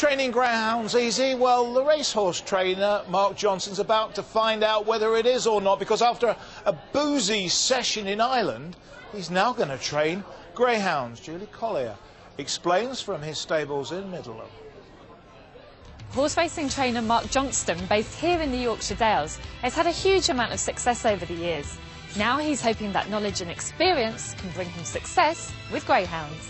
training greyhounds easy? Well, the racehorse trainer, Mark Johnston's about to find out whether it is or not, because after a boozy session in Ireland, he's now going to train greyhounds. Julie Collier explains from his stables in Middleham. Horse racing trainer Mark Johnston, based here in the Yorkshire Dales, has had a huge amount of success over the years. Now he's hoping that knowledge and experience can bring him success with greyhounds.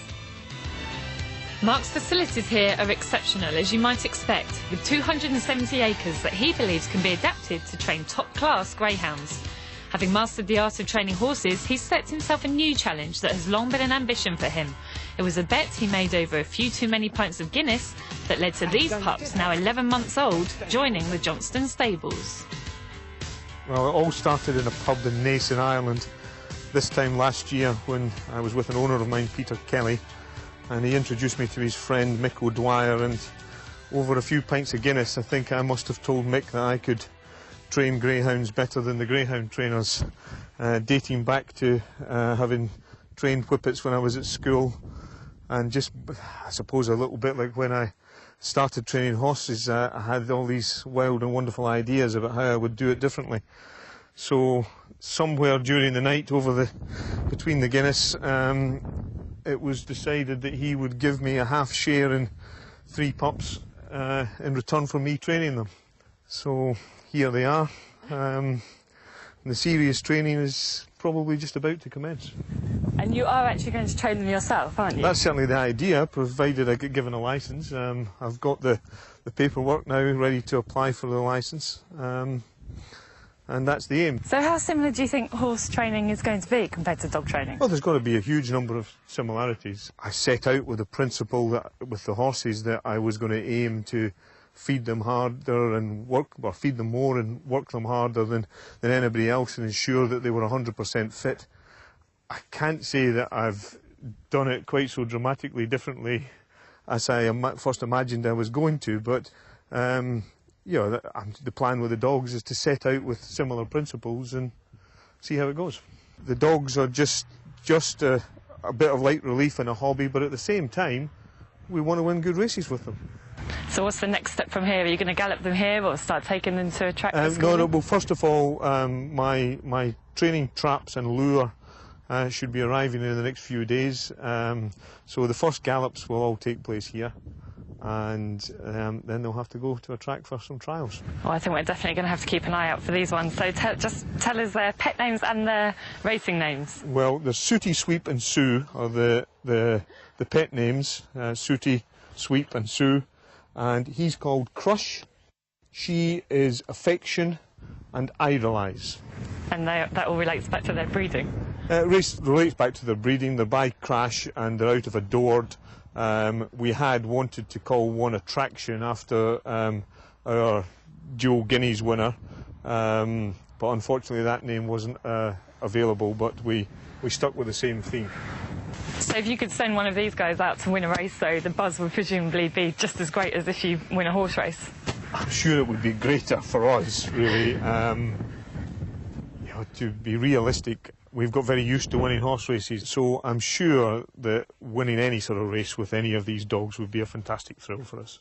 Mark's facilities here are exceptional, as you might expect, with 270 acres that he believes can be adapted to train top-class greyhounds. Having mastered the art of training horses, he's set himself a new challenge that has long been an ambition for him. It was a bet he made over a few too many pints of Guinness that led to these pups, now 11 months old, joining the Johnston stables. Well, it all started in a pub in Naas in Ireland this time last year when I was with an owner of mine, Peter Kelly, and he introduced me to his friend Mick O'Dwyer, and over a few pints of Guinness I think I must have told Mick that I could train greyhounds better than the greyhound trainers, dating back to having trained whippets when I was at school, and just, I suppose, a little bit like when I started training horses, I had all these wild and wonderful ideas about how I would do it differently. So somewhere during the night between the Guinness, it was decided that he would give me a half share in 3 pups in return for me training them. So here they are. The serious training is probably just about to commence. And you are actually going to train them yourself, aren't you? That's certainly the idea, provided I get given a licence. I've got the paperwork now ready to apply for the licence, and that's the aim. So how similar do you think horse training is going to be compared to dog training? Well, there's got to be a huge number of similarities. I set out with the principle that with the horses that I was going to aim to feed them harder and feed them more and work them harder than anybody else, and ensure that they were 100% fit. I can't say that I've done it quite so dramatically differently as I first imagined I was going to, but you know, the plan with the dogs is to set out with similar principles and see how it goes. The dogs are just a bit of light relief and a hobby, but at the same time, we want to win good races with them. So what's the next step from here? Are you going to gallop them here or start taking them to a track? No, well, first of all, my training traps and lure should be arriving in the next few days. So the first gallops will all take place here, and then they'll have to go to a track for some trials. Well, I think we're definitely going to have to keep an eye out for these ones. So just tell us their pet names and their racing names. Well, the Sooty, Sweep and Sue are the pet names. Sooty, Sweep and Sue. And he's called Crush, she is Affection, and Idolise. And that all relates back to their breeding? Relates back to their breeding. They're by Crash and they're out of Adored. We had wanted to call one Attraction after our dual Guineas winner, but unfortunately that name wasn't available, but we stuck with the same theme. So if you could send one of these guys out to win a race, though, the buzz would presumably be just as great as if you win a horse race. I'm sure it would be greater for us, really. You know, to be realistic, we've got very used to winning horse races, so I'm sure that winning any sort of race with any of these dogs would be a fantastic thrill for us.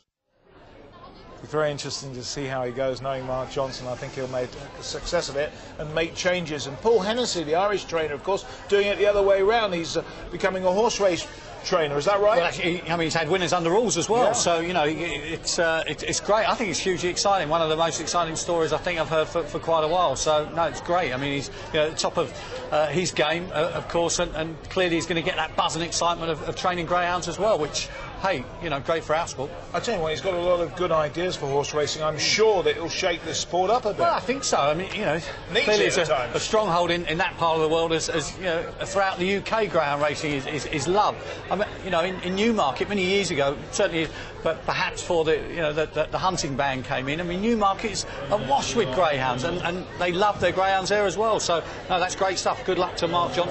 It's very interesting to see how he goes, knowing Mark Johnston. I think he'll make a success of it and make changes. And Paul Hennessy, the Irish trainer, of course, doing it the other way around. He's becoming a horse race trainer, is that right? Well, actually, I mean, he's had winners under rules as well, yeah. So, you know, it's great. I think it's hugely exciting. One of the most exciting stories I think I've heard for quite a while. So, no, it's great. I mean, he's at the top of his game, of course, and clearly he's going to get that buzz and excitement of training greyhounds as well, which, hey, you know, great for our sport. I tell you what, he's got a lot of good ideas for horse racing. I'm sure that it'll shake this sport up a bit. Well, I think so. I mean, you know, clearly it's a stronghold in that part of the world, as you know, throughout the UK, greyhound racing is loved. I mean, you know, in Newmarket many years ago, certainly, but perhaps for the hunting ban came in. I mean, Newmarket is awash with greyhounds, and they love their greyhounds there as well. So, no, that's great stuff. Good luck to Mark Johnston.